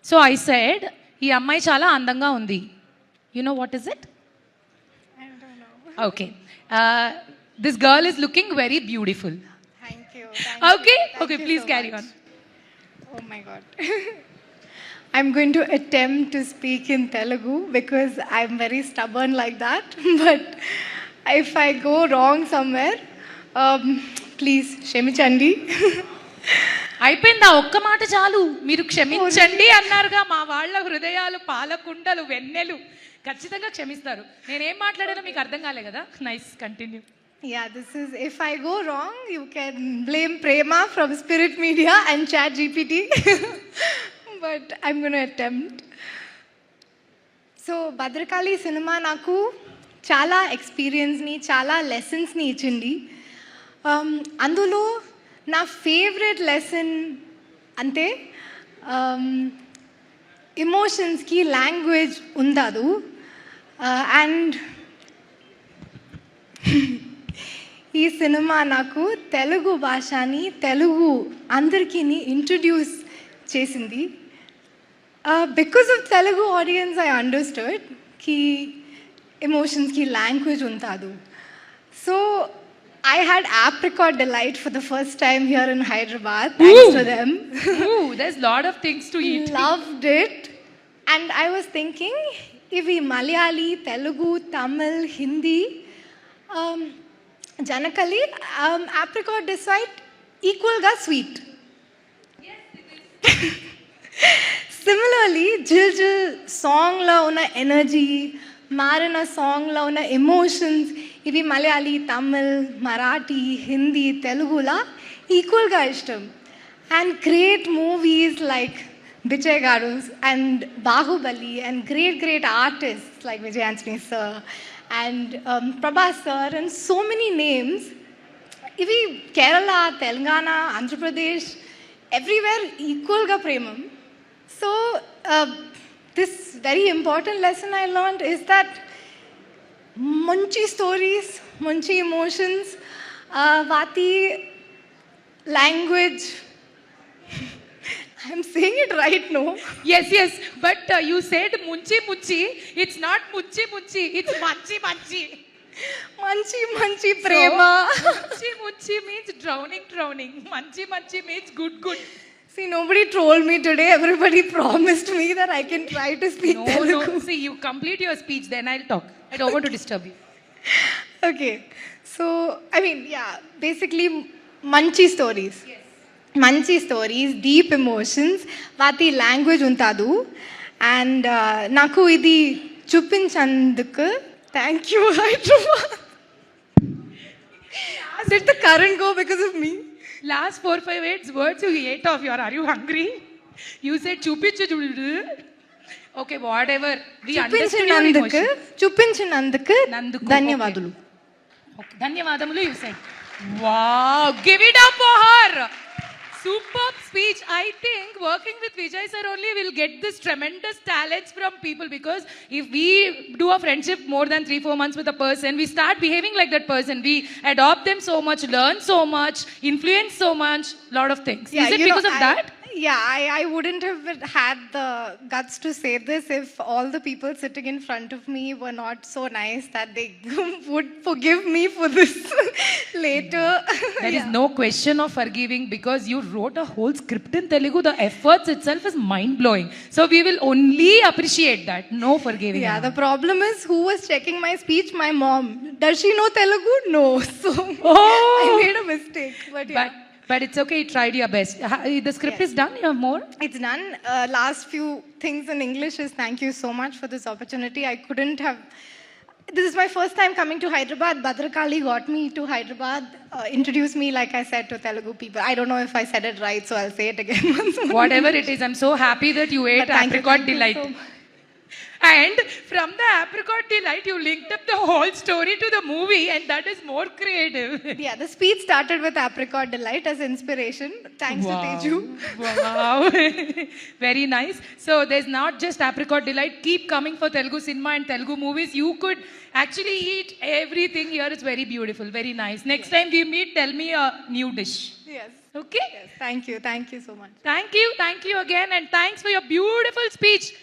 So I said ఈ అమ్మాయి చాలా అందంగా ఉంది. You know what is it? I don't know. Okay, this girl is looking very beautiful. Thank you. Okay Thank okay, you please so carry much. On. Oh my God. I'm going to attempt to speak in Telugu because I'm very stubborn like that. But if I go wrong somewhere, please, Shemichandi. అయిపోయిందా? ఒక్క మాట చాలు. మీరు క్షమించండి అన్నారుగా. మా వాళ్ళ హృదయాలు పాలకుండలు, వెన్నెలు. ఖచ్చితంగా క్షమిస్తారు. నేనేం మాట్లాడానో మీకు అర్థం కాలే కదా? Nice, continue. Yeah, this is, if I go wrong, you can blame Prema from Spirit Media and Chat GPT. But I'm going to attempt. So, Bhadrakali cinema నాకు చాలా ఎక్స్పీరియన్స్ని, చాలా లెసన్స్ని ఇచ్చింది. అందులో నా ఫేవరెట్ లెసన్ అంటే ఎమోషన్స్కి లాంగ్వేజ్ ఉండదు. అండ్ ఈ సినిమా నాకు తెలుగు భాషని, తెలుగు అందరికీ ఇంట్రడ్యూస్ చేసింది. Because of Telugu audience I understood కి ఎమోషన్స్కి లాంగ్వేజ్ ఉంటాదు. So I had Apricot Delight for the first time here in Hyderabad. Thanks to them. Ooh, there's lot of things to eat. Loved it. And I was thinking, ivi Malayali, Telugu, Tamil, Hindi, Janakali, Apricot Delight equal ga sweet. Yes, it is. Similarly, Jil Jil song la una energy, Marina song la una emotions, ఇవి మలయాళీ, తమిళ్, మరాఠీ, హిందీ, తెలుగులా ఈక్వల్గా ఇష్టం. And great movies like Bijay గారు and Baahubali and great artist like Vijay Antony sir and Prabhas sir and so many names. ఇవి Kerala, Telangana, Andhra Pradesh everywhere ఈక్వల్గా Premam. So this very important lesson I learned is that మంచి stories, మంచి emotions, వాటి language, I'm saying it right no? Yes, but you said munchi munchi. It's not munchi munchi, it's manchi manchi. మంచి ప్రేమ. Munchi munchi means drowning. Manchi manchi means good. See, nobody told me today. Everybody promised me that I can try to speak Telugu. No. See, you complete your speech, then I'll talk. I don't want to disturb you. Okay. So, I mean, yeah, basically, manchi stories. Yes. మంచి stories, deep emotions, వాటి language ఉంటాదు. And నాకు ఇది చూపించేందుకు thank you Hyderabad. Did the current go because of me? Last 4-5 words you ate off. Are you hungry? You said chupichu. Okay, whatever. We understood your emotion. చూపించినందుకు నందుకు. ధన్యవాదాలు. Okay, ధన్యవాదములు you said. Wow, give it up for her. Superb speech. I think working with Vijay sir only will get this tremendous talents from people, because if we do a friendship more than 3-4 months with a person, we start behaving like that person. We adopt them so much, learn so much, influence so much, lot of things. Yeah, Is it because of that? Yeah, I wouldn't have had the guts to say this if all the people sitting in front of me were not so nice that they would forgive me for this later. There is no question of forgiving, because you wrote a whole script in Telugu. The efforts itself is mind-blowing. So we will only appreciate that. No forgiving. Yeah, the problem is who was checking my speech? My mom. Does she know Telugu? No. So I made a mistake. But yeah. But it's okay, you tried your best. The script is done, you have more? It's done. Last few things in English is thank you so much for this opportunity. I couldn't have... This is my first time coming to Hyderabad. Bhadrakali got me to Hyderabad, introduced me, like I said, to Telugu people. I don't know if I said it right, so I'll say it again once more. Whatever it is, I'm so happy that you ate Apricot Delight. So much. And from the Apricot Delight, you linked up the whole story to the movie, and that is more creative. Yeah, the speech started with Apricot Delight as inspiration. Thanks to Teju. Wow. Very nice. So there's not just Apricot Delight. Keep coming for Telugu cinema and Telugu movies. You could actually eat everything here. It's very beautiful. Very nice. Next time we meet, tell me a new dish. Yes. Okay? Thank you so much. Thank you again, and thanks for your beautiful speech.